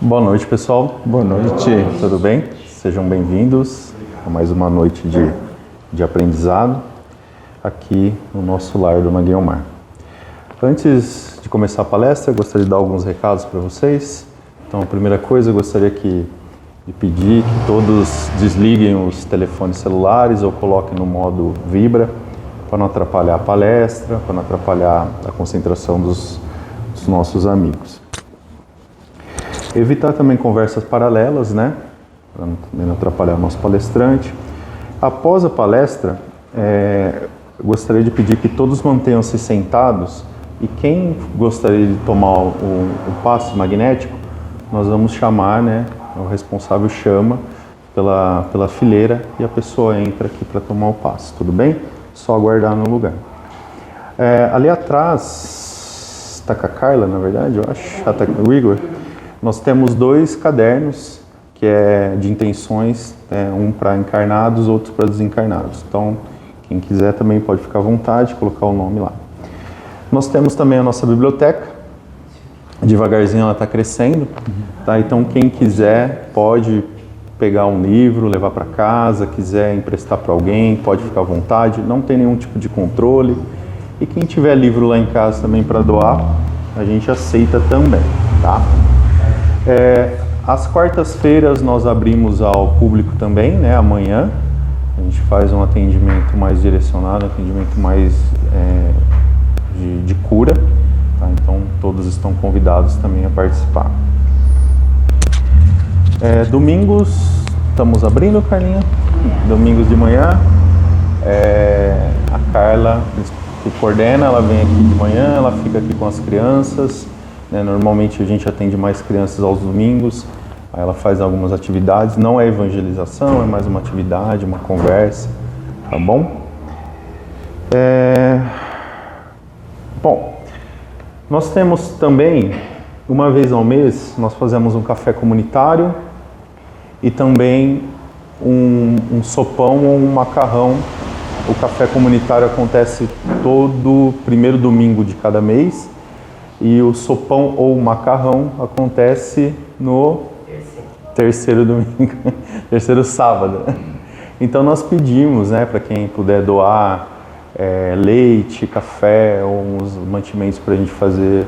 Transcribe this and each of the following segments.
Boa noite, pessoal. Boa noite. Tudo bem? Sejam bem-vindos a mais uma noite de aprendizado aqui no nosso lar do Guiomar. Antes de começar a palestra, eu gostaria de dar alguns recados para vocês. Então, a primeira coisa, eu gostaria de pedir que todos desliguem os telefones celulares ou coloquem no modo vibra, para não atrapalhar a palestra, para não atrapalhar a concentração dos nossos amigos. Evitar também conversas paralelas, né? Para não atrapalhar o nosso palestrante. Após a palestra, eu gostaria de pedir que todos mantenham-se sentados e quem gostaria de tomar o passe magnético, nós vamos chamar, né? O responsável chama pela fileira e a pessoa entra aqui para tomar o passe, tudo bem? Só aguardar no lugar. Ali atrás, está com a Carla, na verdade, eu acho, está com o Igor. Nós temos 2 cadernos que é de intenções, um para encarnados, outro para desencarnados. Então, quem quiser também pode ficar à vontade, colocar o nome lá. Nós temos também a nossa biblioteca. Devagarzinho ela está crescendo, tá? Então quem quiser pode pegar um livro, levar para casa, quiser emprestar para alguém, pode ficar à vontade, não tem nenhum tipo de controle. E quem tiver livro lá em casa também para doar, a gente aceita também, tá? Às quartas-feiras nós abrimos ao público também, né? Amanhã a gente faz um atendimento mais direcionado, atendimento mais de cura, tá? Então todos estão convidados também a participar. Domingos estamos abrindo, Carlinha? Domingos de manhã, a Carla que coordena, ela vem aqui de manhã, ela fica aqui com as crianças. Normalmente a gente atende mais crianças aos domingos, aí ela faz algumas atividades, não é evangelização, é mais uma atividade, uma conversa, tá bom? Bom, nós temos também, uma vez ao mês, nós fazemos um café comunitário e também um sopão ou um macarrão. O café comunitário acontece todo primeiro domingo de cada mês. E o sopão ou macarrão acontece no terceiro domingo, terceiro sábado. Então nós pedimos, né, para quem puder doar leite, café ou uns mantimentos para a gente fazer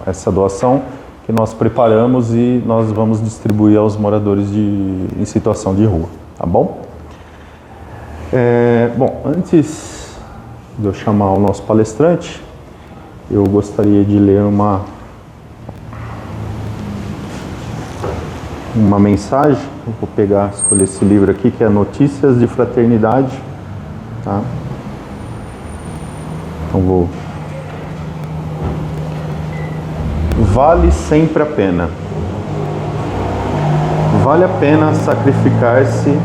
essa doação, que nós preparamos e nós vamos distribuir aos moradores em situação de rua, tá bom? Bom, antes de eu chamar o nosso palestrante, eu gostaria de ler uma mensagem. Eu vou escolher esse livro aqui, que é Notícias de Fraternidade, tá? Então Vale sempre a pena. Vale a pena sacrificar-se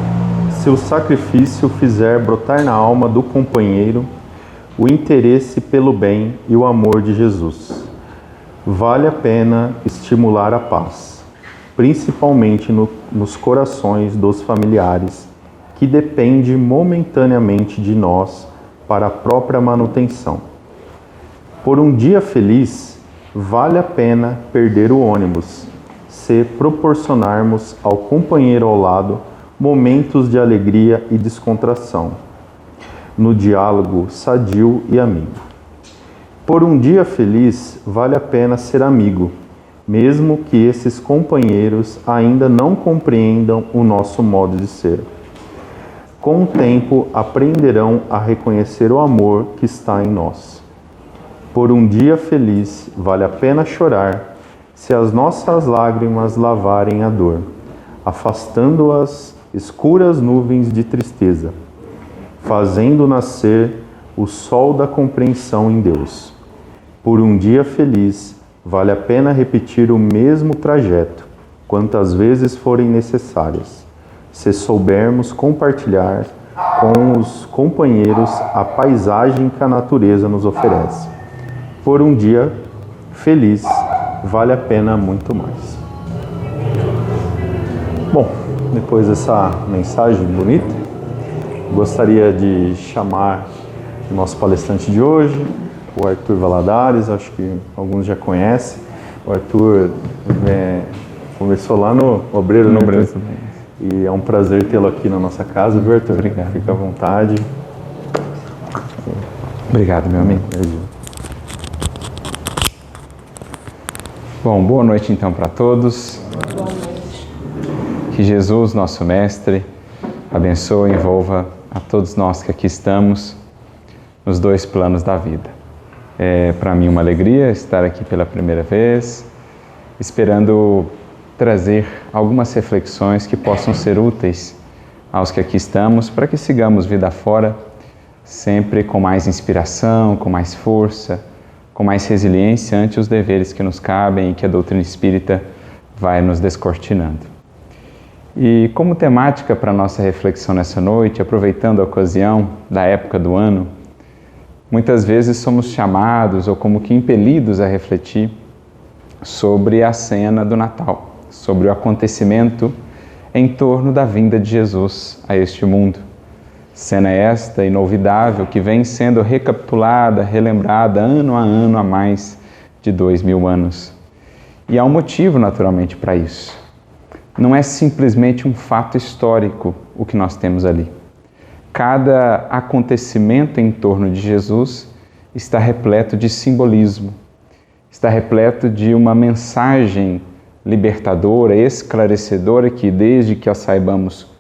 se o sacrifício fizer brotar na alma do companheiro o interesse pelo bem e o amor de Jesus. Vale a pena estimular a paz, principalmente nos corações dos familiares, que depende momentaneamente de nós para a própria manutenção. Por um dia feliz, vale a pena perder o ônibus, se proporcionarmos ao companheiro ao lado momentos de alegria e descontração, no diálogo sadio e amigo. Por um dia feliz, vale a pena ser amigo, mesmo que esses companheiros ainda não compreendam o nosso modo de ser. Com o tempo, aprenderão a reconhecer o amor que está em nós. Por um dia feliz, vale a pena chorar, se as nossas lágrimas lavarem a dor, afastando as escuras nuvens de tristeza, fazendo nascer o sol da compreensão em Deus. Por um dia feliz, vale a pena repetir o mesmo trajeto, quantas vezes forem necessárias, se soubermos compartilhar com os companheiros a paisagem que a natureza nos oferece. Por um dia feliz, vale a pena muito mais. Bom, depois dessa mensagem bonita, gostaria de chamar o nosso palestrante de hoje, o Arthur Valadares. Acho que alguns já conhecem. O Arthur Começou lá no Obreiro, No né? Obreiro. E é um prazer tê-lo aqui na nossa casa, viu, Arthur? Obrigado. Fica à vontade. Obrigado, meu amigo. Bom, boa noite então para todos. Boa noite. Que Jesus, nosso Mestre, abençoe e envolva a todos nós que aqui estamos nos dois planos da vida. É para mim uma alegria estar aqui pela primeira vez, esperando trazer algumas reflexões que possam ser úteis aos que aqui estamos, para que sigamos vida fora, sempre com mais inspiração, com mais força, com mais resiliência ante os deveres que nos cabem e que a doutrina espírita vai nos descortinando. E como temática para a nossa reflexão nessa noite, aproveitando a ocasião da época do ano, muitas vezes somos chamados ou como que impelidos a refletir sobre a cena do Natal, sobre o acontecimento em torno da vinda de Jesus a este mundo. Cena esta inolvidável que vem sendo recapitulada, relembrada ano a ano há mais de 2000 anos. E há um motivo naturalmente para isso. Não é simplesmente um fato histórico o que nós temos ali. Cada acontecimento em torno de Jesus está repleto de simbolismo, está repleto de uma mensagem libertadora, esclarecedora, que desde que a saibamos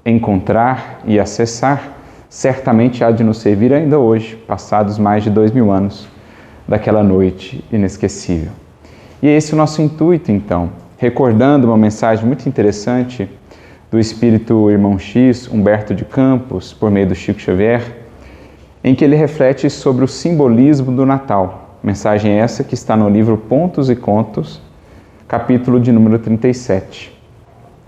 encontrar e acessar, certamente há de nos servir ainda hoje, passados mais de 2000 anos daquela noite inesquecível. E é esse o nosso intuito, então, recordando uma mensagem muito interessante do espírito Irmão X, Humberto de Campos, por meio do Chico Xavier, em que ele reflete sobre o simbolismo do Natal. Mensagem essa que está no livro Pontos e Contos, capítulo de número 37.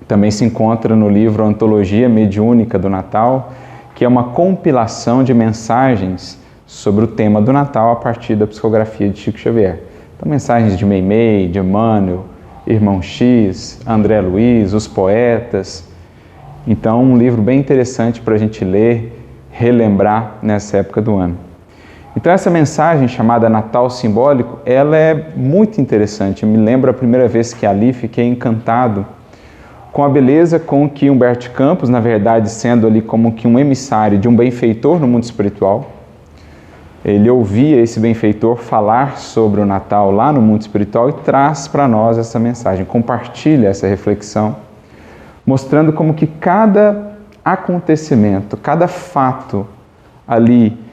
Também se encontra no livro Antologia Mediúnica do Natal, que é uma compilação de mensagens sobre o tema do Natal a partir da psicografia de Chico Xavier. Então, mensagens de Meimei, de Emmanuel, Irmão X, André Luiz, os poetas. Então, um livro bem interessante para a gente ler, relembrar nessa época do ano. Então, essa mensagem chamada Natal Simbólico, ela é muito interessante. Eu me lembro a primeira vez que ali fiquei encantado com a beleza com que Humberto Campos, na verdade, sendo ali como que um emissário de um benfeitor no mundo espiritual, ele ouvia esse benfeitor falar sobre o Natal lá no mundo espiritual e traz para nós essa mensagem, compartilha essa reflexão, mostrando como que cada acontecimento, cada fato ali,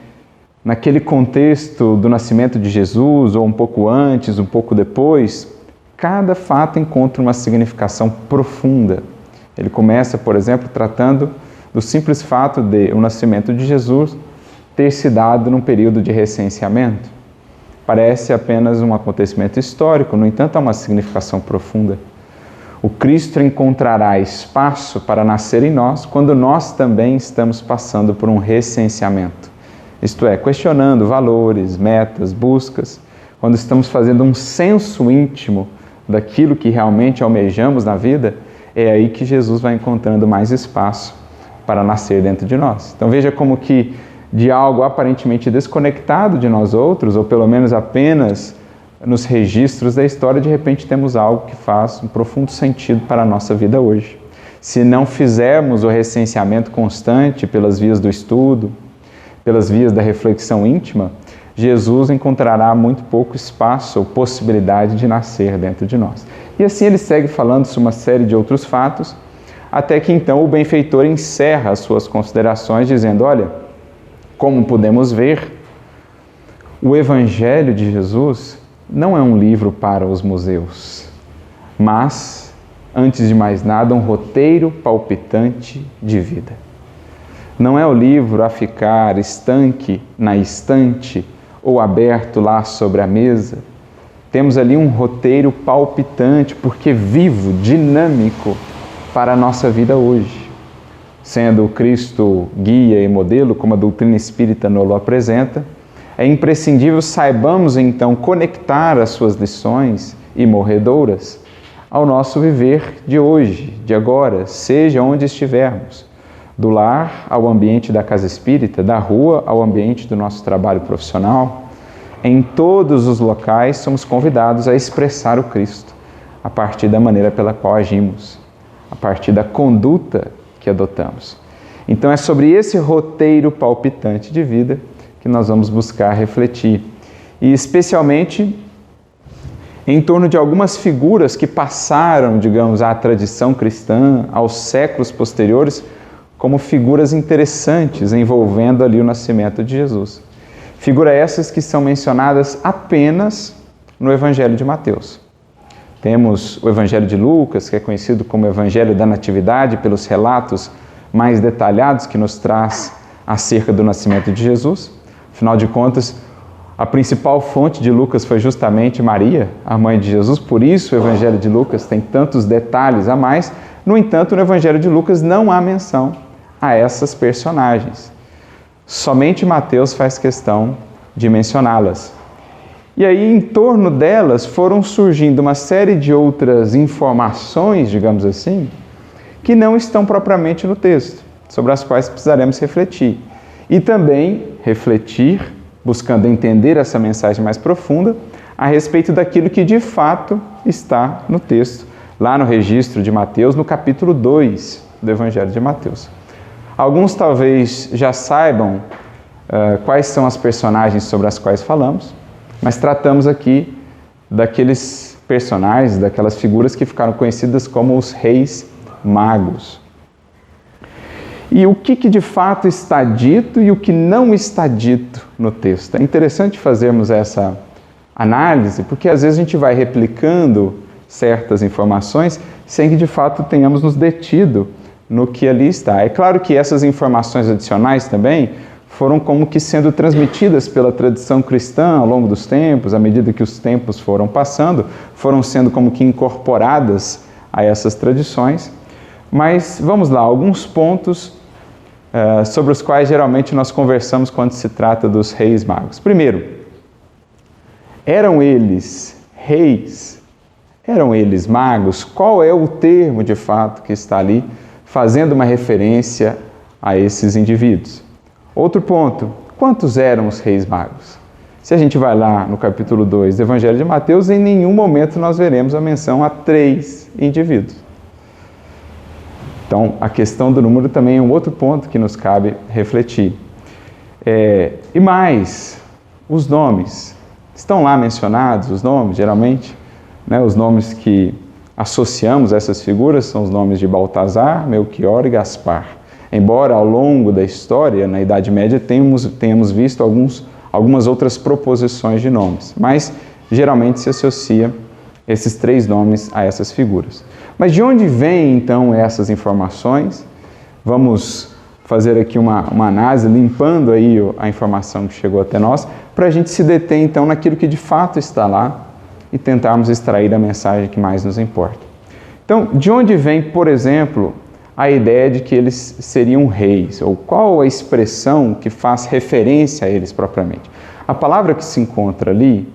naquele contexto do nascimento de Jesus, ou um pouco antes, um pouco depois, cada fato encontra uma significação profunda. Ele começa, por exemplo, tratando do simples fato de o nascimento de Jesus ter se dado num período de recenseamento. Parece apenas um acontecimento histórico, no entanto, há uma significação profunda. O Cristo encontrará espaço para nascer em nós quando nós também estamos passando por um recenseamento. Isto é, questionando valores, metas, buscas, quando estamos fazendo um censo íntimo daquilo que realmente almejamos na vida, é aí que Jesus vai encontrando mais espaço para nascer dentro de nós. Então veja como que de algo aparentemente desconectado de nós outros, ou pelo menos apenas nos registros da história, de repente temos algo que faz um profundo sentido para a nossa vida hoje. Se não fizermos o recenseamento constante pelas vias do estudo, pelas vias da reflexão íntima, Jesus encontrará muito pouco espaço ou possibilidade de nascer dentro de nós. E assim ele segue falando sobre uma série de outros fatos, até que então o benfeitor encerra as suas considerações dizendo: olha, como podemos ver, o Evangelho de Jesus não é um livro para os museus, mas, antes de mais nada, um roteiro palpitante de vida. Não é o livro a ficar estanque na estante ou aberto lá sobre a mesa. Temos ali um roteiro palpitante, porque vivo, dinâmico para a nossa vida hoje. Sendo o Cristo guia e modelo, como a doutrina espírita nos apresenta, é imprescindível saibamos então conectar as suas lições imorredouras ao nosso viver de hoje, de agora, seja onde estivermos. Do lar ao ambiente da casa espírita, da rua ao ambiente do nosso trabalho profissional, em todos os locais somos convidados a expressar o Cristo, a partir da maneira pela qual agimos, a partir da conduta que adotamos. Então é sobre esse roteiro palpitante de vida que nós vamos buscar refletir. E especialmente em torno de algumas figuras que passaram, digamos, à tradição cristã, aos séculos posteriores, como figuras interessantes envolvendo ali o nascimento de Jesus. Figuras essas que são mencionadas apenas no Evangelho de Mateus. Temos o Evangelho de Lucas, que é conhecido como Evangelho da Natividade, pelos relatos mais detalhados que nos traz acerca do nascimento de Jesus. Afinal de contas, a principal fonte de Lucas foi justamente Maria, a mãe de Jesus, por isso o Evangelho de Lucas tem tantos detalhes a mais. No entanto, no Evangelho de Lucas não há menção a essas personagens. Somente Mateus faz questão de mencioná-las. E aí, em torno delas, foram surgindo uma série de outras informações, digamos assim, que não estão propriamente no texto, sobre as quais precisaremos refletir. E também refletir, buscando entender essa mensagem mais profunda, a respeito daquilo que de fato está no texto, lá no registro de Mateus, no capítulo 2 do Evangelho de Mateus. Alguns talvez já saibam quais são as personagens sobre as quais falamos, mas tratamos aqui daqueles personagens, daquelas figuras que ficaram conhecidas como os reis magos. E o que de fato está dito e o que não está dito no texto? É interessante fazermos essa análise, porque às vezes a gente vai replicando certas informações sem que de fato tenhamos nos detido no que ali está. É claro que essas informações adicionais também foram como que sendo transmitidas pela tradição cristã ao longo dos tempos, à medida que os tempos foram passando, foram sendo como que incorporadas a essas tradições. Mas vamos lá, alguns pontos sobre os quais geralmente nós conversamos quando se trata dos reis magos. Primeiro, eram eles reis? Eram eles magos? Qual é o termo de fato que está ali fazendo uma referência a esses indivíduos? Outro ponto, quantos eram os reis magos? Se a gente vai lá no capítulo 2 do Evangelho de Mateus, em nenhum momento nós veremos a menção a 3 indivíduos. Então, a questão do número também é um outro ponto que nos cabe refletir. E mais, os nomes. Estão lá mencionados os nomes, geralmente? Né? Os nomes que associamos a essas figuras são os nomes de Baltazar, Melquior e Gaspar. Embora ao longo da história, na Idade Média, tenhamos visto algumas outras proposições de nomes, mas geralmente se associa esses 3 nomes a essas figuras. Mas de onde vêm então essas informações? Vamos fazer aqui uma análise, limpando aí a informação que chegou até nós, para a gente se deter então naquilo que de fato está lá e tentarmos extrair a mensagem que mais nos importa. Então, de onde vem, por exemplo, a ideia de que eles seriam reis, ou qual a expressão que faz referência a eles propriamente? A palavra que se encontra ali,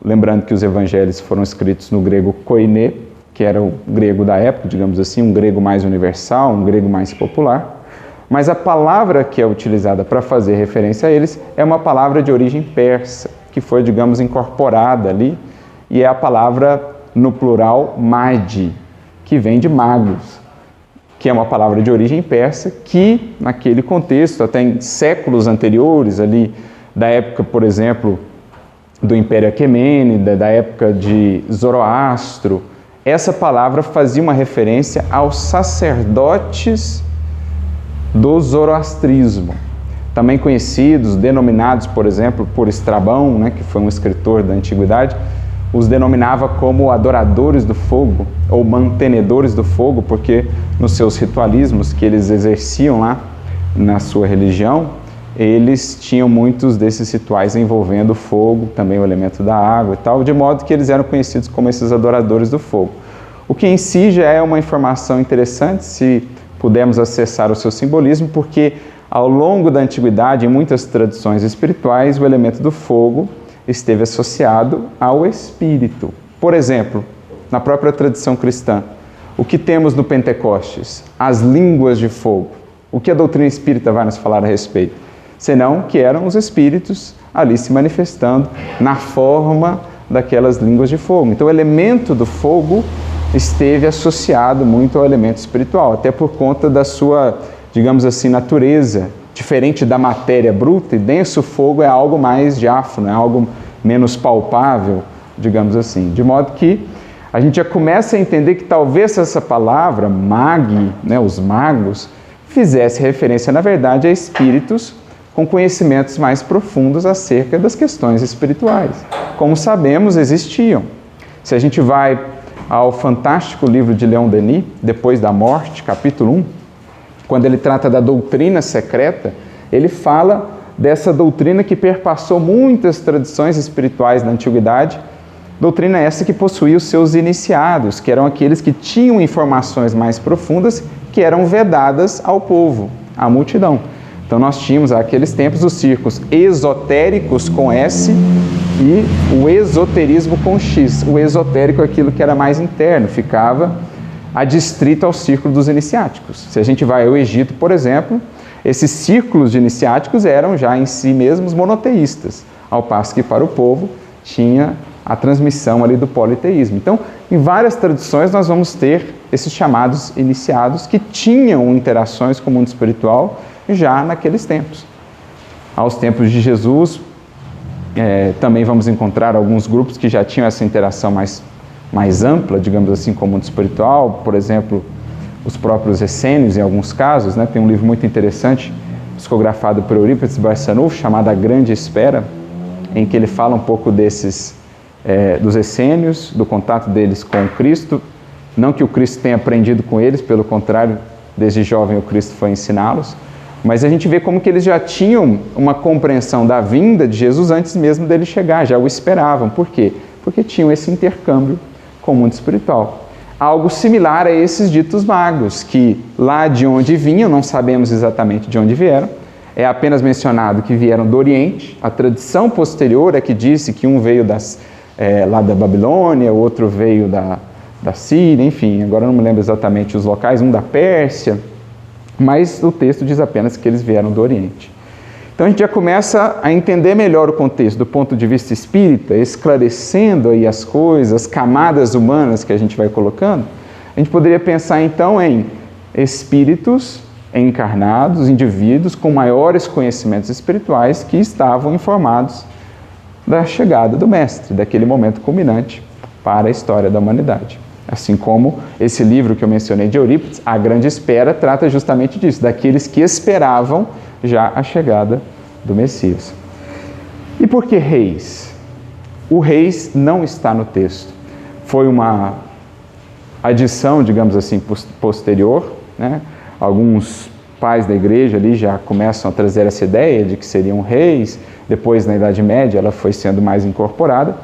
lembrando que os evangelhos foram escritos no grego koiné, que era o grego da época, digamos assim, um grego mais universal, um grego mais popular, mas a palavra que é utilizada para fazer referência a eles é uma palavra de origem persa, que foi, digamos, incorporada ali, e é a palavra, no plural, magi, que vem de magos, que é uma palavra de origem persa, que naquele contexto, até em séculos anteriores, ali da época, por exemplo, do Império Aquemênida, da época de Zoroastro, essa palavra fazia uma referência aos sacerdotes do zoroastrismo, também conhecidos, denominados, por exemplo, por Estrabão, né, que foi um escritor da antiguidade, os denominava como adoradores do fogo, ou mantenedores do fogo, porque nos seus ritualismos que eles exerciam lá na sua religião, eles tinham muitos desses rituais envolvendo o fogo, também o elemento da água e tal, de modo que eles eram conhecidos como esses adoradores do fogo. O que em si já é uma informação interessante, se pudermos acessar o seu simbolismo, porque ao longo da antiguidade, em muitas tradições espirituais, o elemento do fogo esteve associado ao Espírito. Por exemplo, na própria tradição cristã, o que temos no Pentecostes? As línguas de fogo. O que a doutrina espírita vai nos falar a respeito? Senão que eram os Espíritos ali se manifestando na forma daquelas línguas de fogo. Então o elemento do fogo esteve associado muito ao elemento espiritual, até por conta da sua, digamos assim, natureza. Diferente da matéria bruta e densa, o fogo é algo mais diáfano, é algo menos palpável, digamos assim. De modo que a gente já começa a entender que talvez essa palavra, magi, né, os magos, fizesse referência, na verdade, a espíritos com conhecimentos mais profundos acerca das questões espirituais. Como sabemos, existiam. Se a gente vai ao fantástico livro de Leon Denis, Depois da Morte, capítulo 1, quando ele trata da doutrina secreta, ele fala dessa doutrina que perpassou muitas tradições espirituais na antiguidade, doutrina essa que possuía os seus iniciados, que eram aqueles que tinham informações mais profundas que eram vedadas ao povo, à multidão. Então nós tínhamos naqueles tempos os círculos esotéricos com S e o esoterismo com X. O esotérico é aquilo que era mais interno, ficava adstrito ao círculo dos iniciáticos. Se a gente vai ao Egito, por exemplo, esses círculos de iniciáticos eram já em si mesmos monoteístas, ao passo que para o povo tinha a transmissão ali do politeísmo. Então, em várias tradições nós vamos ter esses chamados iniciados que tinham interações com o mundo espiritual já naqueles tempos. Aos tempos de Jesus, também vamos encontrar alguns grupos que já tinham essa interação mais ampla, digamos assim, com o mundo espiritual. Por exemplo, os próprios essênios, em alguns casos, né? Tem um livro muito interessante, psicografado por Eurípides Barçanufo, chamado A Grande Espera, em que ele fala um pouco dos essênios, do contato deles com o Cristo. Não que o Cristo tenha aprendido com eles, pelo contrário, desde jovem o Cristo foi ensiná-los, mas a gente vê como que eles já tinham uma compreensão da vinda de Jesus antes mesmo dele chegar, já o esperavam. Por quê? Porque tinham esse intercâmbio com o mundo espiritual. Algo similar a esses ditos magos, que lá de onde vinham, não sabemos exatamente de onde vieram, é apenas mencionado que vieram do Oriente. A tradição posterior é que disse que um veio lá da Babilônia, o outro veio da Síria, enfim, agora eu não me lembro exatamente os locais, um da Pérsia, mas o texto diz apenas que eles vieram do Oriente. Então a gente já começa a entender melhor o contexto do ponto de vista espírita, esclarecendo aí as coisas, as camadas humanas que a gente vai colocando. A gente poderia pensar então em espíritos encarnados, indivíduos com maiores conhecimentos espirituais que estavam informados da chegada do Mestre, daquele momento culminante para a história da humanidade. Assim como esse livro que eu mencionei de Eurípides, A Grande Espera, trata justamente disso, daqueles que esperavam já a chegada do Messias. E por que reis? O reis não está no texto. Foi uma adição, digamos assim, posterior, né? Alguns pais da igreja ali já começam a trazer essa ideia de que seriam reis. Depois, na Idade Média, ela foi sendo mais incorporada.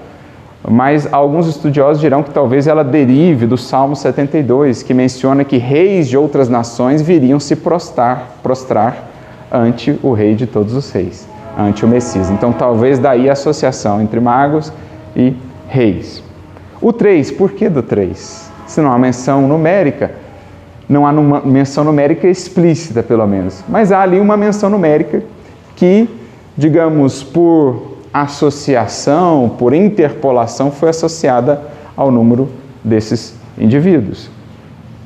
Mas alguns estudiosos dirão que talvez ela derive do Salmo 72, que menciona que reis de outras nações viriam se prostrar ante o rei de todos os reis, ante o Messias. Então talvez daí a associação entre magos e reis. O 3, por que do 3? Se não há menção numérica, não há menção numérica explícita pelo menos, mas há ali uma menção numérica que, digamos, por associação, por interpolação, foi associada ao número desses indivíduos.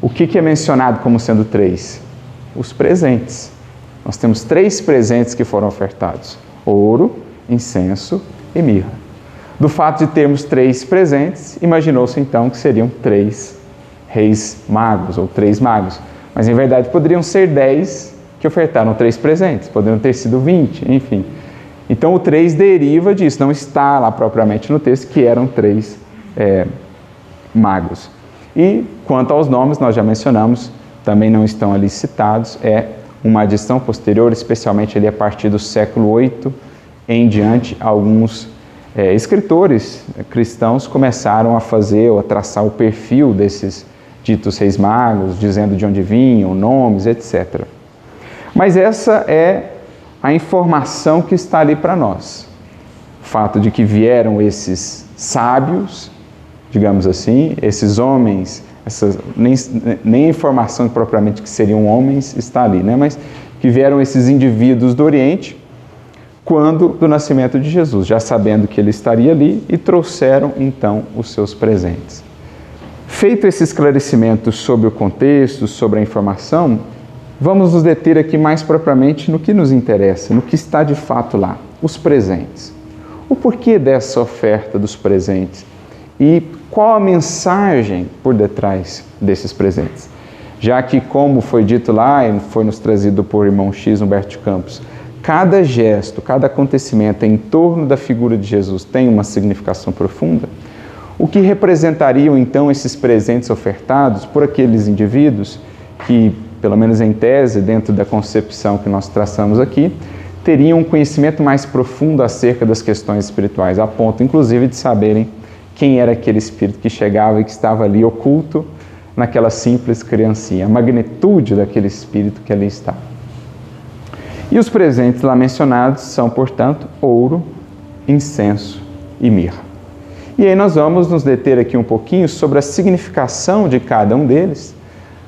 O que é mencionado como sendo 3? Os presentes. Nós temos 3 presentes que foram ofertados: ouro, incenso e mirra. Do fato de termos 3 presentes, imaginou-se então que seriam 3 reis magos ou 3 magos. Mas em verdade poderiam ser 10 que ofertaram 3 presentes, poderiam ter sido 20, enfim. Então o 3 deriva disso, não está lá propriamente no texto que eram 3 magos. E quanto aos nomes, nós já mencionamos, também não estão ali citados, é uma adição posterior, especialmente ali a partir do século VIII em diante. Alguns escritores cristãos começaram a fazer ou a traçar o perfil desses ditos reis magos, dizendo de onde vinham, nomes, etc. Mas essa é a informação que está ali para nós. O fato de que vieram esses sábios, digamos assim, esses homens, nem a informação propriamente que seriam homens está ali, né? Mas que vieram esses indivíduos do Oriente quando do nascimento de Jesus, já sabendo que ele estaria ali, e trouxeram então os seus presentes. Feito esse esclarecimento sobre o contexto, sobre a informação, vamos nos deter aqui mais propriamente no que nos interessa, no que está de fato lá, os presentes. O porquê dessa oferta dos presentes e qual a mensagem por detrás desses presentes. Já que, como foi dito lá e foi nos trazido por irmão X, Humberto de Campos, cada gesto, cada acontecimento em torno da figura de Jesus tem uma significação profunda, o que representariam então esses presentes ofertados por aqueles indivíduos que, pelo menos em tese, dentro da concepção que nós traçamos aqui, teriam um conhecimento mais profundo acerca das questões espirituais, a ponto inclusive de saberem quem era aquele espírito que chegava e que estava ali oculto naquela simples criancinha, a magnitude daquele espírito que ali estava. E os presentes lá mencionados são, portanto, ouro, incenso e mirra. E aí nós vamos nos deter aqui um pouquinho sobre a significação de cada um deles,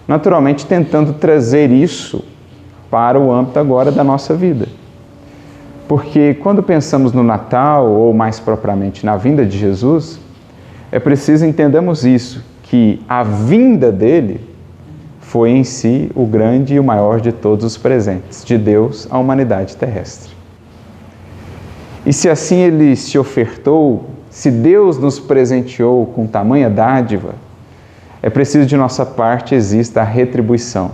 naturalmente tentando trazer isso para o âmbito agora da nossa vida. Porque quando pensamos no Natal, ou mais propriamente na vinda de Jesus, é preciso entendermos isso, que a vinda dele foi em si o grande e o maior de todos os presentes de Deus à humanidade terrestre. E se assim ele se ofertou, se Deus nos presenteou com tamanha dádiva, é preciso de nossa parte exista a retribuição.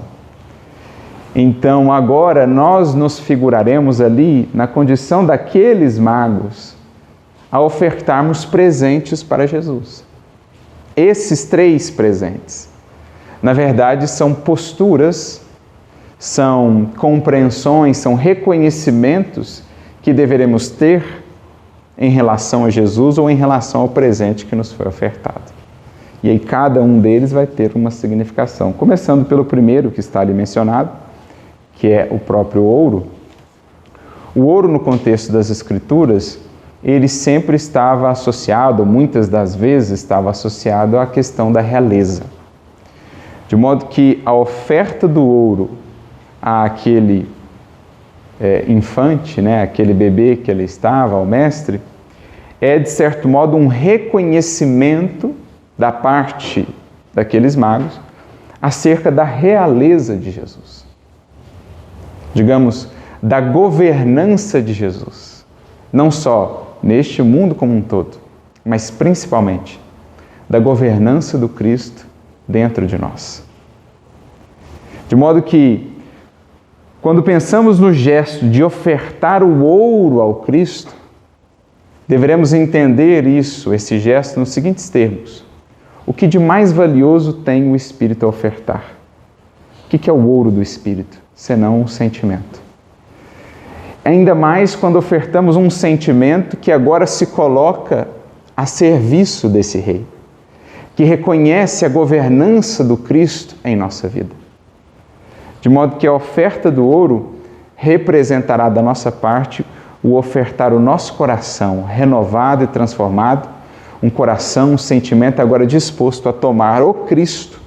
Então agora nós nos figuraremos ali na condição daqueles magos a ofertarmos presentes para Jesus. Esses 3 presentes, na verdade, são posturas, são compreensões, são reconhecimentos que deveremos ter em relação a Jesus ou em relação ao presente que nos foi ofertado. E aí cada um deles vai ter uma significação. Começando pelo primeiro que está ali mencionado, que é o próprio ouro. O ouro, no contexto das Escrituras, ele sempre estava associado, muitas das vezes estava associado à questão da realeza. De modo que a oferta do ouro àquele infante, aquele bebê que ele estava, ao mestre, é de certo modo um reconhecimento da parte daqueles magos acerca da realeza de Jesus. Digamos, da governança de Jesus. Não só neste mundo como um todo, mas principalmente da governança do Cristo dentro de nós. De modo que, quando pensamos no gesto de ofertar o ouro ao Cristo, deveremos entender esse gesto nos seguintes termos. O que de mais valioso tem o Espírito a ofertar? O que é o ouro do Espírito, senão um sentimento? Ainda mais quando ofertamos um sentimento que agora se coloca a serviço desse Rei, que reconhece a governança do Cristo em nossa vida. De modo que a oferta do ouro representará da nossa parte o ofertar o nosso coração renovado e transformado, um coração, um sentimento agora disposto a tomar o Cristo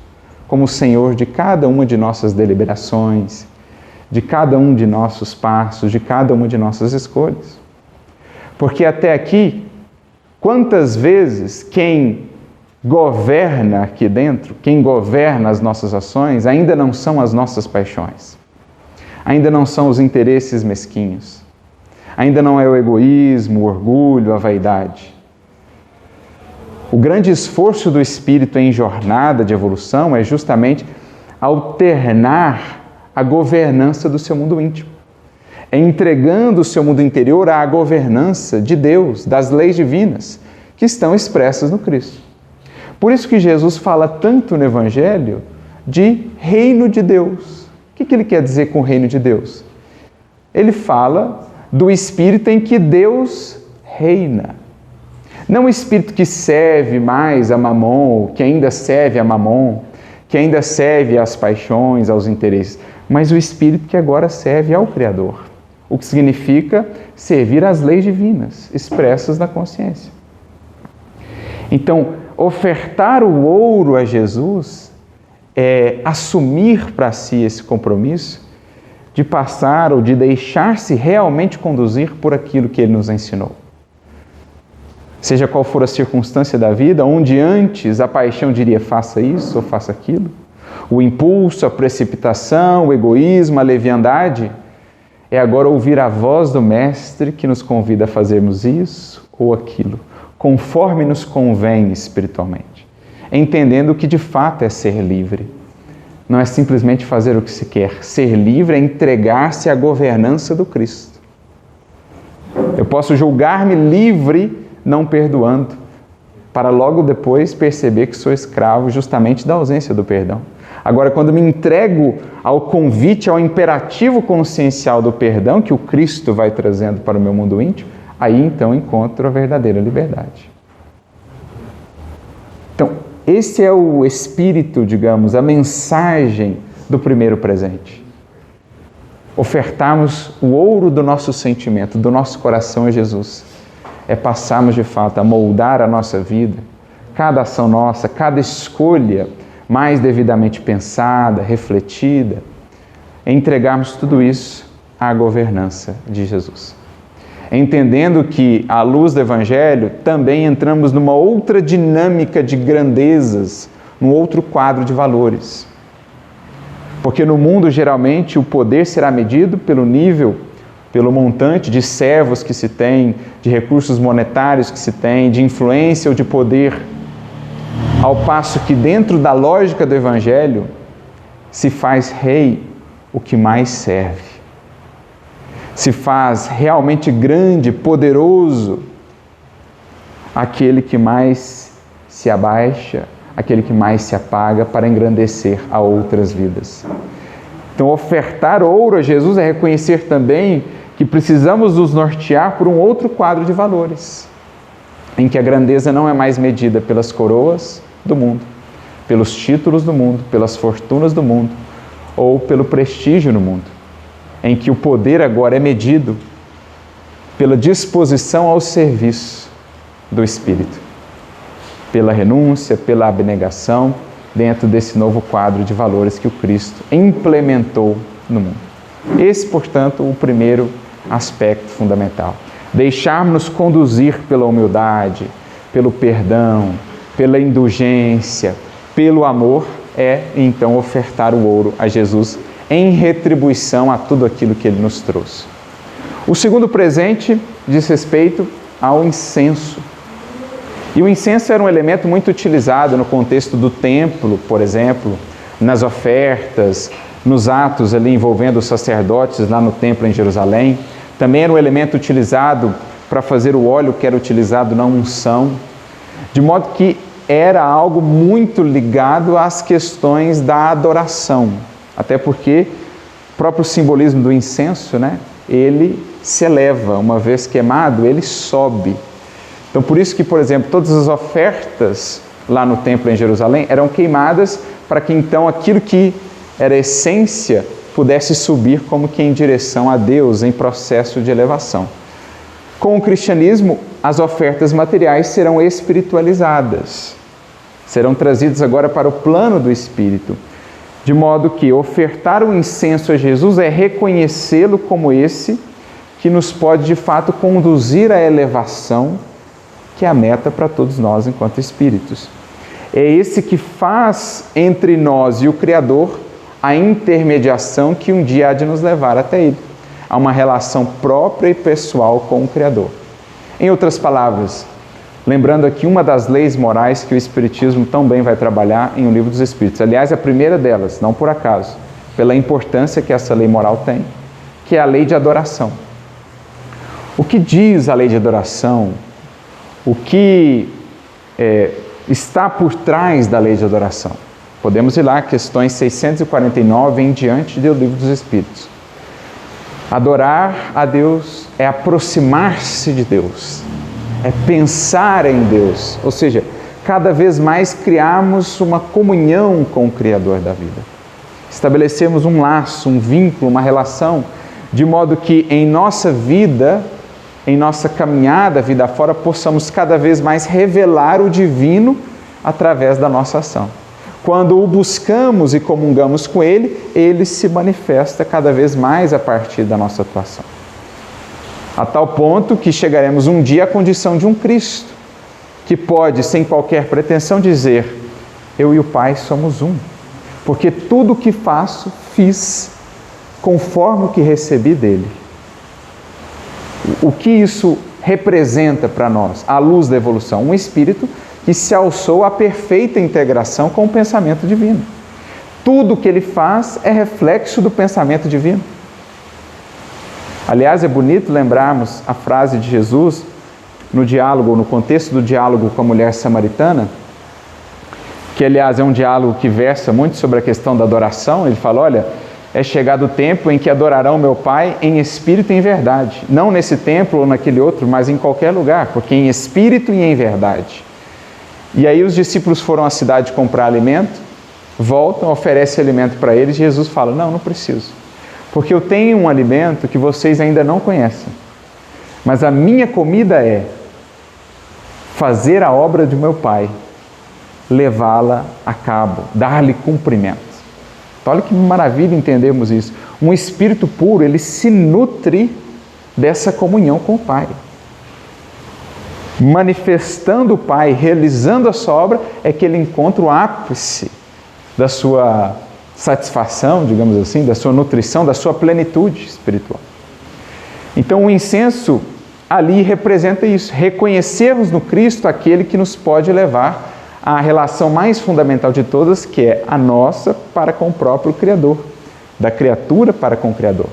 como Senhor de cada uma de nossas deliberações, de cada um de nossos passos, de cada uma de nossas escolhas. Porque até aqui, quantas vezes quem governa aqui dentro, quem governa as nossas ações, ainda não são as nossas paixões, ainda não são os interesses mesquinhos, ainda não é o egoísmo, o orgulho, a vaidade. O grande esforço do Espírito em jornada de evolução é justamente alternar a governança do seu mundo íntimo. É entregando o seu mundo interior à governança de Deus, das leis divinas, que estão expressas no Cristo. Por isso que Jesus fala tanto no Evangelho de reino de Deus. O que ele quer dizer com o reino de Deus? Ele fala do Espírito em que Deus reina. Não o Espírito que serve mais a Mamon, que ainda serve a Mamon, que ainda serve às paixões, aos interesses, mas o Espírito que agora serve ao Criador, o que significa servir às leis divinas, expressas na consciência. Então, ofertar o ouro a Jesus é assumir para si esse compromisso de passar ou de deixar-se realmente conduzir por aquilo que Ele nos ensinou. Seja qual for a circunstância da vida, onde antes a paixão diria faça isso ou faça aquilo, o impulso, a precipitação, o egoísmo, a leviandade, é agora ouvir a voz do Mestre que nos convida a fazermos isso ou aquilo, conforme nos convém espiritualmente, entendendo que de fato é ser livre. Não é simplesmente fazer o que se quer. Ser livre é entregar-se à governança do Cristo. Eu posso julgar-me livre não perdoando, para logo depois perceber que sou escravo justamente da ausência do perdão. Agora, quando me entrego ao convite, ao imperativo consciencial do perdão que o Cristo vai trazendo para o meu mundo íntimo, aí então encontro a verdadeira liberdade. Então, esse é o espírito, digamos, a mensagem do primeiro presente. Ofertarmos o ouro do nosso sentimento, do nosso coração a Jesus. É passarmos de fato a moldar a nossa vida, cada ação nossa, cada escolha mais devidamente pensada, refletida, entregarmos tudo isso à governança de Jesus. Entendendo que, à luz do Evangelho, também entramos numa outra dinâmica de grandezas, num outro quadro de valores. Porque no mundo, geralmente, o poder será medido pelo nível, pelo montante de servos que se tem, de recursos monetários que se tem, de influência ou de poder. Ao passo que dentro da lógica do Evangelho se faz rei o que mais serve. Se faz realmente grande, poderoso, aquele que mais se abaixa, aquele que mais se apaga para engrandecer a outras vidas. Então, ofertar ouro a Jesus é reconhecer também que precisamos nos nortear por um outro quadro de valores, em que a grandeza não é mais medida pelas coroas do mundo, pelos títulos do mundo, pelas fortunas do mundo ou pelo prestígio no mundo, em que o poder agora é medido pela disposição ao serviço do Espírito, pela renúncia, pela abnegação, dentro desse novo quadro de valores que o Cristo implementou no mundo. Esse, portanto, o primeiro aspecto fundamental. Deixarmos-nos conduzir pela humildade, pelo perdão, pela indulgência, pelo amor, é então ofertar o ouro a Jesus em retribuição a tudo aquilo que Ele nos trouxe. O segundo presente diz respeito ao incenso. E o incenso era um elemento muito utilizado no contexto do templo, por exemplo, nas ofertas, nos atos ali envolvendo os sacerdotes lá no templo em Jerusalém. Também era um elemento utilizado para fazer o óleo que era utilizado na unção, de modo que era algo muito ligado às questões da adoração, até porque o próprio simbolismo do incenso, ele se eleva, uma vez queimado, ele sobe. Então, por isso que, por exemplo, todas as ofertas lá no templo em Jerusalém eram queimadas para que então aquilo que era essência pudesse subir como que em direção a Deus, em processo de elevação. Com o cristianismo, as ofertas materiais serão espiritualizadas, serão trazidas agora para o plano do Espírito, de modo que ofertar o incenso a Jesus é reconhecê-lo como esse que nos pode de fato conduzir à elevação, que é a meta para todos nós enquanto espíritos. É esse que faz entre nós e o Criador a intermediação que um dia há de nos levar até Ele, a uma relação própria e pessoal com o Criador. Em outras palavras, lembrando aqui uma das leis morais que o Espiritismo tão bem vai trabalhar em O Livro dos Espíritos. Aliás, a primeira delas, não por acaso, pela importância que essa lei moral tem, que é a lei de adoração. O que diz a lei de adoração? O que está por trás da lei de adoração? Podemos ir lá, questões 649 em diante do Livro dos Espíritos. Adorar a Deus é aproximar-se de Deus, é pensar em Deus, ou seja, cada vez mais criarmos uma comunhão com o Criador da vida. Estabelecemos um laço, um vínculo, uma relação, de modo que em nossa vida, em nossa caminhada, vida afora, possamos cada vez mais revelar o divino através da nossa ação. Quando o buscamos e comungamos com Ele, Ele se manifesta cada vez mais a partir da nossa atuação. A tal ponto que chegaremos um dia à condição de um Cristo, que pode, sem qualquer pretensão, dizer: eu e o Pai somos um, porque tudo o que faço, fiz conforme o que recebi dele. O que isso representa para nós, à luz da evolução? Um espírito que se alçou à perfeita integração com o pensamento divino. Tudo o que ele faz é reflexo do pensamento divino. Aliás, é bonito lembrarmos a frase de Jesus no diálogo, no contexto do diálogo com a mulher samaritana, que aliás é um diálogo que versa muito sobre a questão da adoração. Ele fala: olha, é chegado o tempo em que adorarão meu Pai em espírito e em verdade. Não nesse templo ou naquele outro, mas em qualquer lugar, porque em espírito e em verdade. E aí os discípulos foram à cidade comprar alimento, voltam, oferecem alimento para eles, e Jesus fala: não preciso, porque eu tenho um alimento que vocês ainda não conhecem. Mas a minha comida é fazer a obra de meu Pai, levá-la a cabo, dar-lhe cumprimento. Então, olha que maravilha entendermos isso. Um espírito puro, ele se nutre dessa comunhão com o Pai. Manifestando o Pai, realizando a sua obra, é que ele encontra o ápice da sua satisfação, digamos assim, da sua nutrição, da sua plenitude espiritual. Então, o incenso ali representa isso, reconhecermos no Cristo aquele que nos pode levar à relação mais fundamental de todas, que é a nossa para com o próprio Criador, da criatura para com o Criador.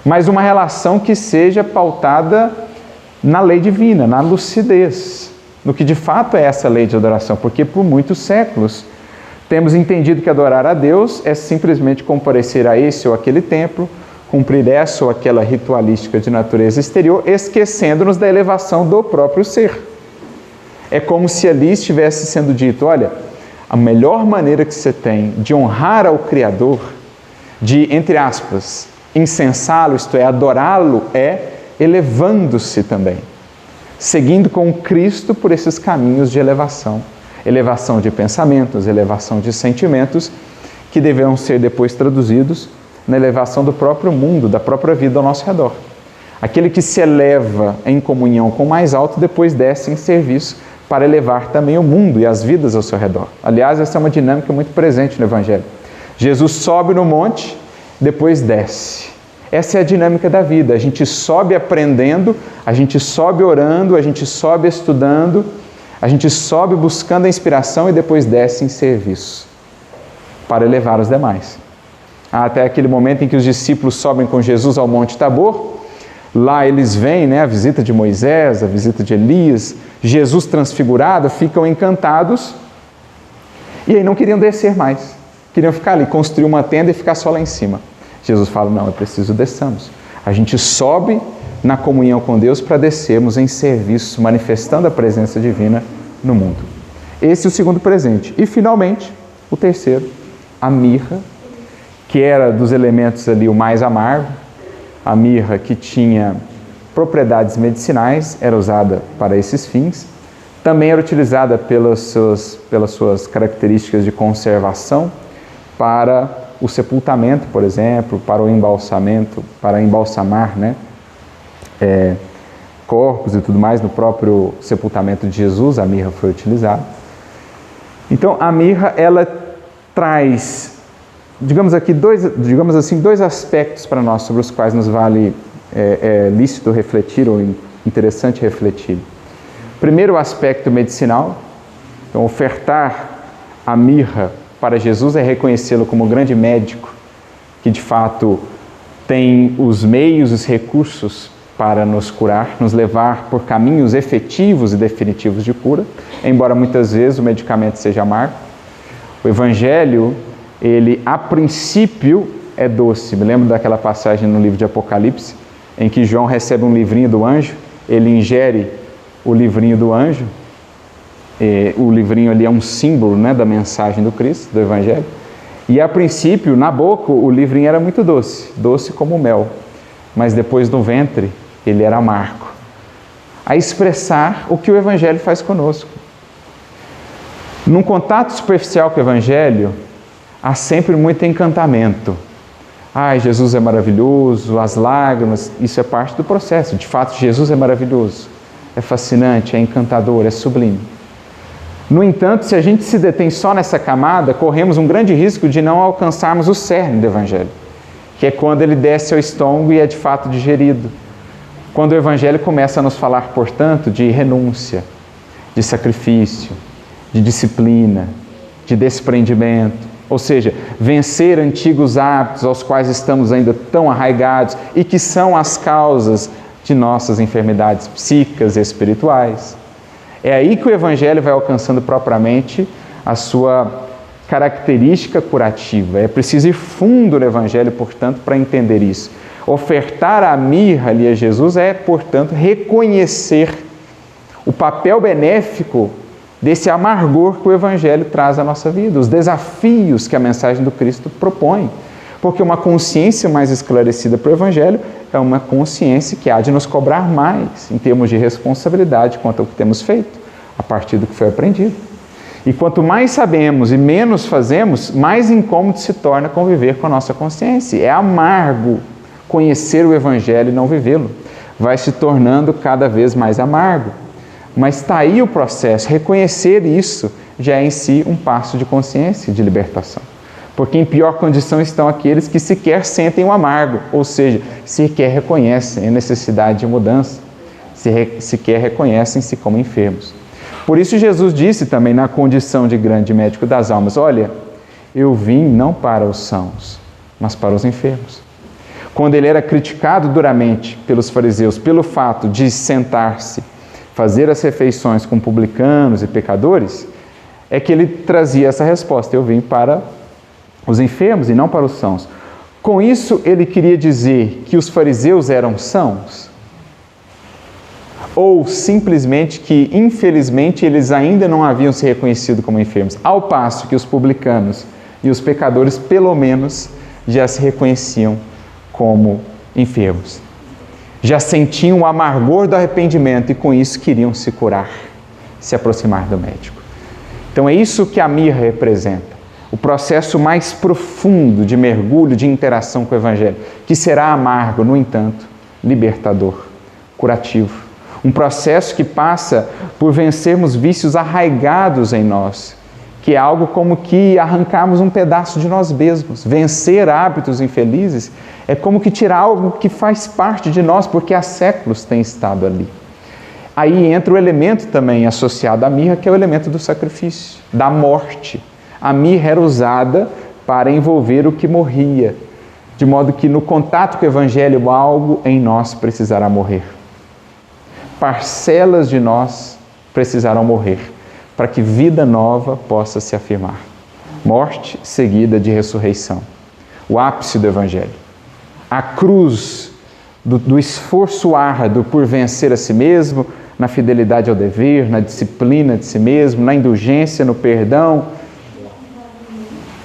Mas uma relação que seja pautada na lei divina, na lucidez, no que de fato é essa lei de adoração, porque por muitos séculos temos entendido que adorar a Deus é simplesmente comparecer a esse ou aquele templo, cumprir essa ou aquela ritualística de natureza exterior, esquecendo-nos da elevação do próprio ser. É como se ali estivesse sendo dito: olha, a melhor maneira que você tem de honrar ao Criador, de, entre aspas, incensá-lo, isto é, adorá-lo, é elevando-se também, seguindo com Cristo por esses caminhos de elevação de pensamentos, elevação de sentimentos, que deverão ser depois traduzidos na elevação do próprio mundo, da própria vida ao nosso redor. Aquele que se eleva em comunhão com o mais alto, depois desce em serviço para elevar também o mundo e as vidas ao seu redor. Aliás, essa é uma dinâmica muito presente no Evangelho. Jesus sobe no monte, depois desce. Essa é a dinâmica da vida. A gente sobe aprendendo, a gente sobe orando, a gente sobe estudando, a gente sobe buscando a inspiração e depois desce em serviço para elevar os demais. Até aquele momento em que os discípulos sobem com Jesus ao Monte Tabor. Lá eles veem, a visita de Moisés, a visita de Elias, Jesus transfigurado, ficam encantados e aí não queriam descer mais. Queriam ficar ali, construir uma tenda e ficar só lá em cima. Jesus fala: não, é preciso desçamos. A gente sobe na comunhão com Deus para descermos em serviço, manifestando a presença divina no mundo. Esse é o segundo presente. E, finalmente, o terceiro, a mirra, que era dos elementos ali o mais amargo. A mirra, que tinha propriedades medicinais, era usada para esses fins. Também era utilizada pelas suas características de conservação para o sepultamento, por exemplo, para o embalsamento, para embalsamar, corpos e tudo mais. No próprio sepultamento de Jesus, a mirra foi utilizada. Então, a mirra, ela traz, digamos assim, dois aspectos para nós sobre os quais nos vale lícito refletir ou interessante refletir. Primeiro, o aspecto medicinal. Então, ofertar a mirra para Jesus é reconhecê-lo como um grande médico, que de fato tem os meios, os recursos para nos curar, nos levar por caminhos efetivos e definitivos de cura, embora muitas vezes o medicamento seja amargo. O Evangelho, ele a princípio é doce. Me lembro daquela passagem no livro de Apocalipse, em que João recebe um livrinho do anjo, ele ingere o livrinho do anjo, o livrinho ali é um símbolo da mensagem do Cristo, do Evangelho, e a princípio, na boca, o livrinho era muito doce, doce como mel, mas depois no ventre, ele era amargo, a expressar o que o Evangelho faz conosco. Num contato superficial com o Evangelho, há sempre muito encantamento. Ai, Jesus é maravilhoso, as lágrimas, isso é parte do processo. De fato, Jesus é maravilhoso, é fascinante, é encantador, é sublime. No entanto, se a gente se detém só nessa camada, corremos um grande risco de não alcançarmos o cerne do Evangelho, que é quando ele desce ao estômago e é de fato digerido. Quando o Evangelho começa a nos falar, portanto, de renúncia, de sacrifício, de disciplina, de desprendimento, ou seja, vencer antigos hábitos aos quais estamos ainda tão arraigados e que são as causas de nossas enfermidades psíquicas e espirituais. É aí que o Evangelho vai alcançando propriamente a sua característica curativa. É preciso ir fundo no Evangelho, portanto, para entender isso. Ofertar a mirra ali a Jesus é, portanto, reconhecer o papel benéfico desse amargor que o Evangelho traz à nossa vida, os desafios que a mensagem do Cristo propõe. Porque uma consciência mais esclarecida para o Evangelho é uma consciência que há de nos cobrar mais em termos de responsabilidade quanto ao que temos feito, a partir do que foi aprendido. E quanto mais sabemos e menos fazemos, mais incômodo se torna conviver com a nossa consciência. É amargo conhecer o Evangelho e não vivê-lo. Vai se tornando cada vez mais amargo. Mas está aí o processo. Reconhecer isso já é em si um passo de consciência, de libertação. Porque em pior condição estão aqueles que sequer sentem o amargo, ou seja, sequer reconhecem a necessidade de mudança, sequer reconhecem-se como enfermos. Por isso Jesus disse também na condição de grande médico das almas, olha, eu vim não para os sãos, mas para os enfermos. Quando ele era criticado duramente pelos fariseus pelo fato de sentar-se, fazer as refeições com publicanos e pecadores, é que ele trazia essa resposta, eu vim para os enfermos e não para os sãos. Com isso, ele queria dizer que os fariseus eram sãos? Ou simplesmente que, infelizmente, eles ainda não haviam se reconhecido como enfermos, ao passo que os publicanos e os pecadores, pelo menos, já se reconheciam como enfermos. Já sentiam o amargor do arrependimento e com isso queriam se curar, se aproximar do médico. Então é isso que a mirra representa, o processo mais profundo de mergulho, de interação com o Evangelho, que será amargo, no entanto, libertador, curativo. Um processo que passa por vencermos vícios arraigados em nós, que é algo como que arrancarmos um pedaço de nós mesmos. Vencer hábitos infelizes é como que tirar algo que faz parte de nós, porque há séculos tem estado ali. Aí entra o elemento também associado à mirra, que é o elemento do sacrifício, da morte. A mirra era usada para envolver o que morria, de modo que no contato com o Evangelho algo em nós precisará morrer. Parcelas de nós precisarão morrer, para que vida nova possa se afirmar. Morte seguida de ressurreição. O ápice do Evangelho. A cruz do esforço árduo por vencer a si mesmo, na fidelidade ao dever, na disciplina de si mesmo, na indulgência, no perdão,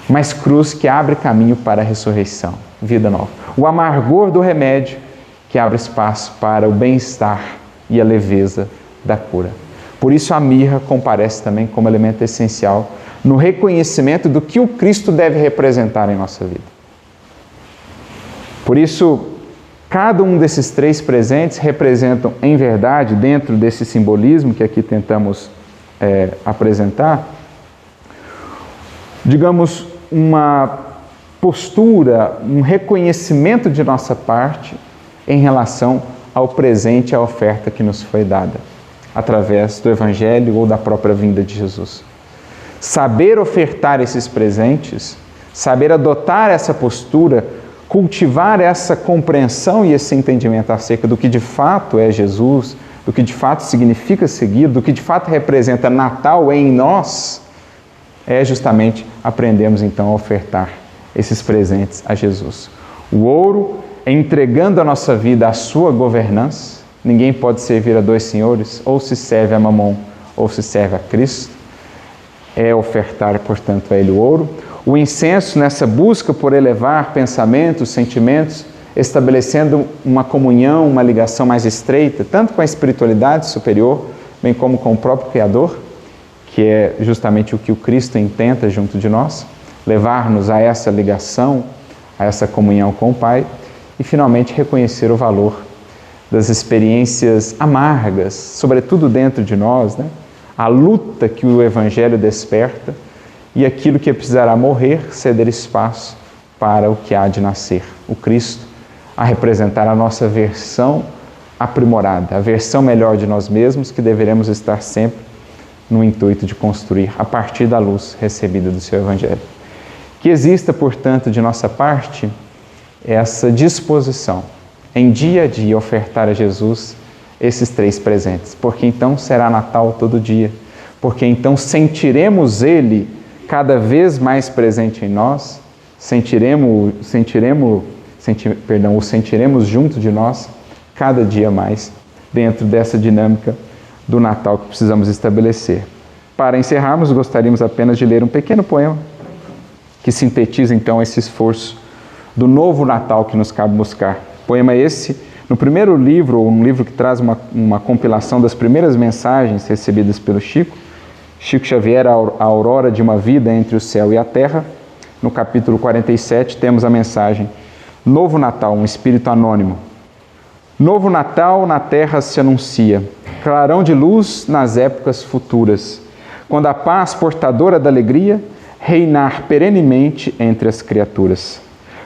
mas cruz que abre caminho para a ressurreição, vida nova. O amargor do remédio que abre espaço para o bem-estar e a leveza da cura. Por isso a mirra comparece também como elemento essencial no reconhecimento do que o Cristo deve representar em nossa vida. Por isso, cada um desses três presentes representam, em verdade, dentro desse simbolismo que aqui tentamos apresentar, digamos, uma postura, um reconhecimento de nossa parte em relação ao presente e à oferta que nos foi dada, através do Evangelho ou da própria vinda de Jesus. Saber ofertar esses presentes, saber adotar essa postura, cultivar essa compreensão e esse entendimento acerca do que de fato é Jesus, do que de fato significa seguir, do que de fato representa Natal em nós, é justamente aprendermos então a ofertar esses presentes a Jesus. O ouro é entregando a nossa vida à sua governança. Ninguém pode servir a dois senhores, ou se serve a Mamon, ou se serve a Cristo. É ofertar, portanto, a Ele o ouro. O incenso, nessa busca por elevar pensamentos, sentimentos, estabelecendo uma comunhão, uma ligação mais estreita, tanto com a espiritualidade superior, bem como com o próprio Criador, que é justamente o que o Cristo intenta junto de nós, levar-nos a essa ligação, a essa comunhão com o Pai, e finalmente reconhecer o valor das experiências amargas, sobretudo dentro de nós, né? A luta que o Evangelho desperta e aquilo que precisará morrer, ceder espaço para o que há de nascer, o Cristo, a representar a nossa versão aprimorada, a versão melhor de nós mesmos, que deveremos estar sempre no intuito de construir a partir da luz recebida do seu Evangelho. Que exista, portanto, de nossa parte, essa disposição em dia a dia ofertar a Jesus esses 3 presentes, porque então será Natal todo dia, porque então sentiremos Ele cada vez mais presente em nós, o sentiremos junto de nós cada dia mais, dentro dessa dinâmica do Natal que precisamos estabelecer. Para encerrarmos, gostaríamos apenas de ler um pequeno poema que sintetiza então esse esforço do novo Natal que nos cabe buscar. Poema esse, no primeiro livro, ou um livro que traz uma compilação das primeiras mensagens recebidas pelo Chico Xavier, A Aurora de uma Vida entre o Céu e a Terra. No capítulo 47 temos a mensagem: Novo Natal, um espírito anônimo. Novo Natal na terra se anuncia, clarão de luz nas épocas futuras, quando a paz portadora da alegria reinar perenemente entre as criaturas.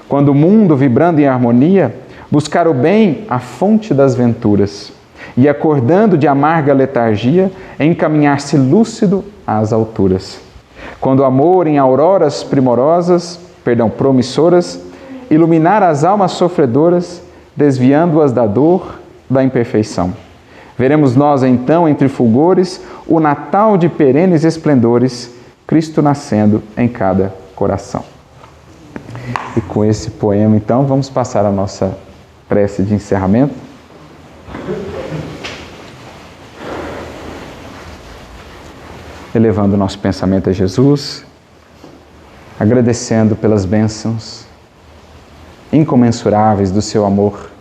Quando o mundo, vibrando em harmonia, buscar o bem, a fonte das venturas, e acordando de amarga letargia, encaminhar-se lúcido às alturas. Quando o amor em auroras promissoras, iluminar as almas sofredoras, desviando-as da dor, da imperfeição. Veremos nós então, entre fulgores, o Natal de perenes esplendores, Cristo nascendo em cada coração. E com esse poema, então, vamos passar a nossa prece de encerramento. Elevando o nosso pensamento a Jesus, agradecendo pelas bênçãos incomensuráveis do seu amor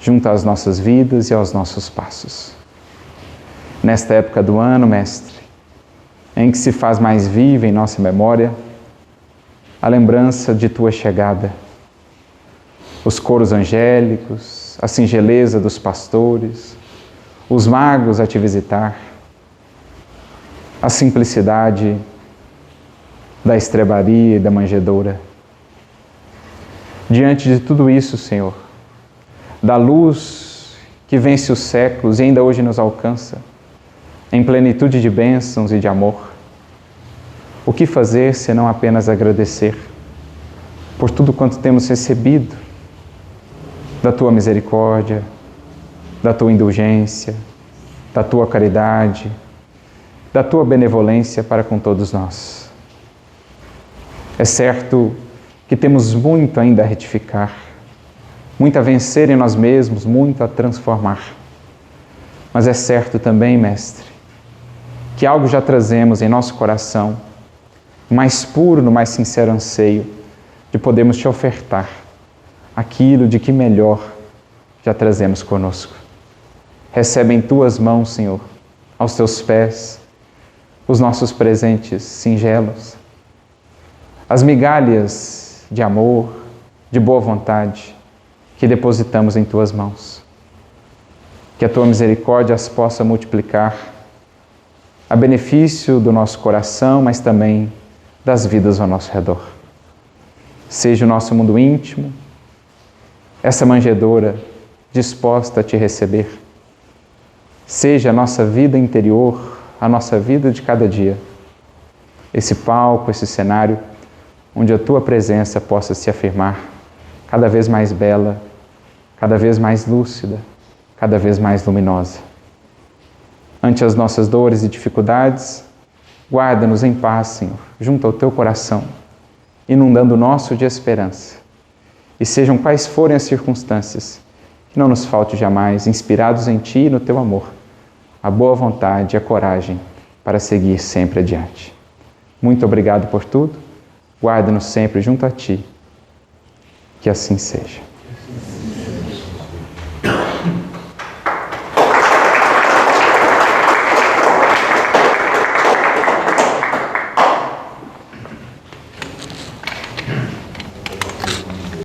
junto às nossas vidas e aos nossos passos. Nesta época do ano, Mestre, em que se faz mais viva em nossa memória a lembrança de Tua chegada, os coros angélicos, a singeleza dos pastores, os magos a Te visitar, a simplicidade da estrebaria e da manjedoura. Diante de tudo isso, Senhor, da luz que vence os séculos e ainda hoje nos alcança, em plenitude de bênçãos e de amor, o que fazer senão apenas agradecer por tudo quanto temos recebido da Tua misericórdia, da Tua indulgência, da Tua caridade, da Tua benevolência para com todos nós. É certo que temos muito ainda a retificar, muito a vencer em nós mesmos, muito a transformar. Mas é certo também, Mestre, que algo já trazemos em nosso coração, o mais puro, no mais sincero anseio de podermos Te ofertar aquilo de que melhor já trazemos conosco. Recebe em Tuas mãos, Senhor, aos Teus pés, os nossos presentes singelos, as migalhas de amor, de boa vontade que depositamos em Tuas mãos. Que a Tua misericórdia as possa multiplicar a benefício do nosso coração, mas também das vidas ao nosso redor. Seja o nosso mundo íntimo essa manjedoura disposta a Te receber. Seja a nossa vida interior, a nossa vida de cada dia, esse palco, esse cenário, onde a Tua presença possa se afirmar cada vez mais bela, cada vez mais lúcida, cada vez mais luminosa. Ante as nossas dores e dificuldades, guarda-nos em paz, Senhor, junto ao Teu coração, inundando o nosso de esperança. E sejam quais forem as circunstâncias, que não nos falte jamais, inspirados em Ti e no Teu amor, a boa vontade e a coragem para seguir sempre adiante. Muito obrigado por tudo. Guarda-nos sempre junto a Ti. Que assim seja.